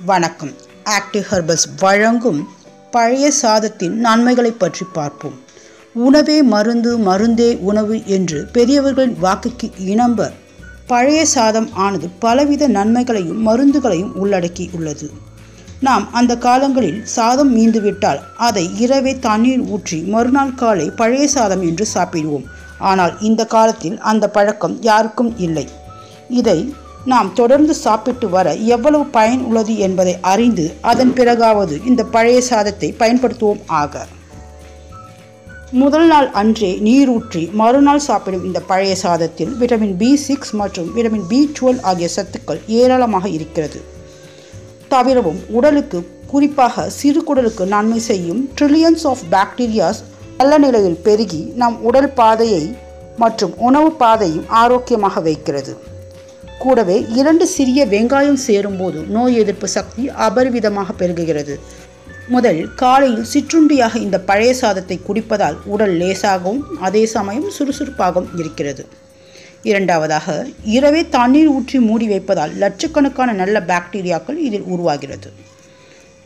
வணக்கம். Active herbals வழங்கும் பழைய சாதத்தின் நன்மைகளை பற்றி பார்ப்போம். உணவே மருந்து, மருந்தே உணவு என்று பெரியவர்களின் வாக்குக்கு இணங்க பழைய சாதம் ஆனது பலவித நன்மைகளையும் மருந்துகளையும் உள்ளடக்கியுள்ளது. நாம் அந்த காலங்களில் சாதம் மீந்துவிட்டால் அதை இரவே தண்ணீர் ஊற்றி மறுநாள் காலை பழைய சாதம் என்று சாப்பிடுவோம். ஆனால் இந்த காலத்தில் அந்த பழக்கம் யாருக்கும் இல்லை. இதை நாம் தொடர்ந்து சாப்பிட்டு வர எவ்வளவு பயன் உள்ளது என்பதை அறிந்து அதன் பிறகாவது இந்த பழைய சாதத்தை பயன்படுத்துவோம் ஆக. முதல் நாள் அன்றே நீரூற்றி மறுநாள் சாப்பிடும் இந்த பழைய சாதத்தில் விட்டமின் B6 மற்றும் விட்டமின் B12 ஆகிய சத்துக்கள் ஏராளமாக இருக்கிறது. தவிரவும் உடலுக்கு, குறிப்பாக சிறுகுடலுக்கு நன்மை செய்யும் ட்ரில்லியன்ஸ் ஆஃப் பாக்டீரியாஸ் நல்ல நிலையில் பெருகி நம் உடல் பாதையை மற்றும் உணவு பாதையும் ஆரோக்கியமாக வைக்கிறது. கூடவே 2 சிறிய வெங்காயம் சேரும்போது நோய் எதிர்ப்பு சக்தி அபரிவிதமாக பெருகுகிறது. முதலில் காலையில் சிற்றுண்டியாக இந்த பழைய சாதத்தை குடிப்பதால் உடல் லேசாகவும் அதே சமயம் சுறுசுறுப்பாகவும் இருக்கிறது. இரண்டாவதாக, இரவே தண்ணீர் ஊற்றி மூடி வைப்பதால் லட்சக்கணக்கான நல்ல பாக்டீரியாக்கள் இதில் உருவாகிறது.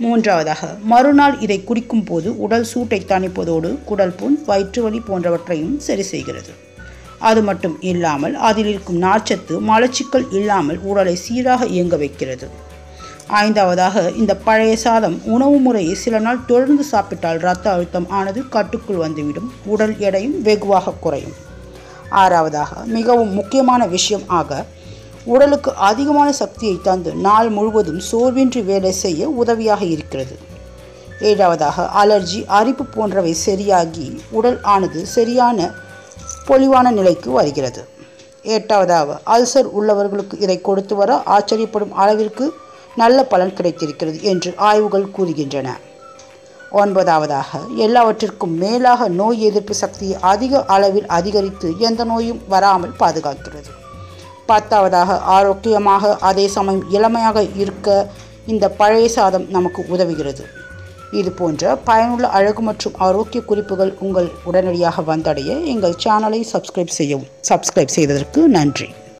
மூன்றாவதாக, மறுநாள் இதை குடிக்கும் போது உடல் சூட்டை தணிப்பதோடு குடல் புண், வயிற்று வலி போன்றவற்றையும் சரி செய்கிறது. அது மட்டும் இல்லாமல் அதில் இருக்கும் நார்ச்சத்து மலச்சிக்கல் இல்லாமல் உடலை சீராக இயங்க வைக்கிறது. ஐந்தாவதாக, இந்த பழைய சாதம் உணவு முறையை சில நாள் தொடர்ந்து சாப்பிட்டால் இரத்த அழுத்தம் ஆனது கட்டுக்குள் வந்துவிடும், உடல் எடையும் வெகுவாக குறையும். ஆறாவதாக, மிகவும் முக்கியமான விஷயம் ஆக, உடலுக்கு அதிகமான சக்தியை தந்து நாள் முழுவதும் சோர்வின்றி வேலை செய்ய உதவியாக இருக்கிறது. ஏழாவதாக, அலர்ஜி, அரிப்பு போன்றவை சரியாகி உடல் ஆனது சரியான பொலிவான நிலைக்கு வருகிறது. எட்டாவதாக, அல்சர் உள்ளவர்களுக்கு இதை கொடுத்து வர ஆச்சரியப்படும் அளவிற்கு நல்ல பலன் கிடைத்திருக்கிறது என்று ஆய்வுகள் கூறுகின்றன. ஒன்பதாவதாக, எல்லாவற்றிற்கும் மேலாக நோய் எதிர்ப்பு சக்தியை அதிக அளவில் அதிகரித்து எந்த நோயும் வராமல் பாதுகாக்கிறது. பத்தாவதாக, ஆரோக்கியமாக அதே சமயம் இளமையாக இருக்க இந்த பழைய சாதம் நமக்கு உதவுகிறது. இது போன்ற பயனுள்ள அழகு மற்றும் ஆரோக்கிய குறிப்புகள் உங்கள் உடனடியாக வந்தடைய எங்கள் சேனலை சப்ஸ்கிரைப் செய்யவும். சப்ஸ்கிரைப் செய்ததற்கு நன்றி.